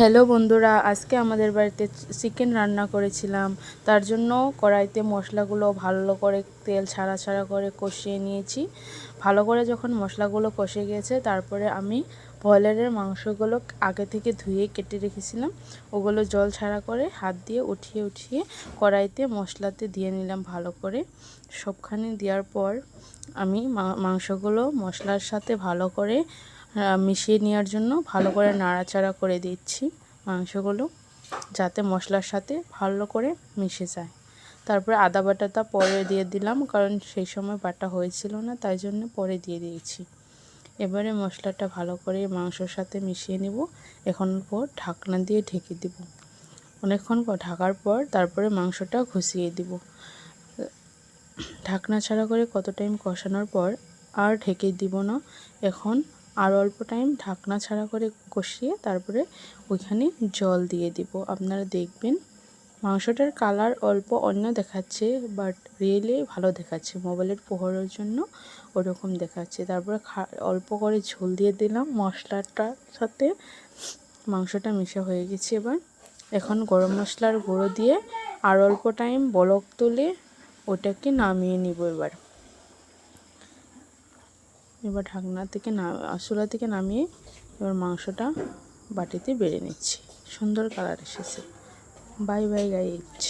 Hello বন্ধুরা, আজকে আমাদের বাড়িতে চিকেন রান্না করেছিলাম। তার জন্য কড়াইতে মশলাগুলো ভালো করে তেল ছাড়া ছাড়া করে কষিয়ে নিয়েছি। ভালো করে যখন মশলাগুলো কষে গিয়েছে, তারপরে আমি ব্রয়লারের মাংসগুলো আগে থেকে ধুয়ে কেটে রেখেছিলাম। ওগুলো জল ছাড়া করে হাত দিয়ে উঠিয়ে উঠিয়ে কড়াইতে মশলাতে দিয়ে নিলাম ভালো করে। সবখানে দেওয়ার পর আমি মাংসগুলো মশলার সাথে ভালো করে মিশিয়ে নেওয়ার জন্য ভালো করে নাড়াচাড়া করে দিচ্ছি মাংসগুলো, যাতে মশলার সাথে ভালো করে মিশে যায়। তারপরে আদা বাটাটা পরে দিয়ে দিলাম, কারণ সেই সময় বাটা হয়েছিল না, তাই জন্য পরে দিয়ে দিয়েছি। এবারে মশলাটা ভালো করে মাংসর সাথে মিশিয়ে নেব। এখন পর ঢাকনা দিয়ে ঢেকে দেব। অনেকক্ষণ পর ঢাকার পর তারপরে মাংসটা ঘষিয়ে দিব। ঢাকনা ছাড়া করে কত টাইম কষানোর পর আর ঢেকে দিব না। এখন আর অল্প টাইম ঢাকনা ছাড়া করে কষিয়ে তারপরে ওইখানে জল দিয়ে দিব। আপনারা দেখবেন মাংসটার কালার অল্প অন্য দেখাচ্ছে, বাট রিয়েলি ভালো দেখাচ্ছে। মোবাইলের পোহরের জন্য ওরকম দেখাচ্ছে। তারপরে অল্প করে ঝোল দিয়ে দিলাম। মশলাটার সাথে মাংসটা মিশা হয়ে গেছে। এখন গরম মশলার গুঁড়ো দিয়ে আর অল্প টাইম বলক তুলে ওটাকে নামিয়ে নিব। এবার ঢাকনা থেকে চুলা থেকে নামিয়ে এবার মাংসটা বাটিতে বেড়ে নিচ্ছি। সুন্দর কালার এসেছে। Bye bye guys.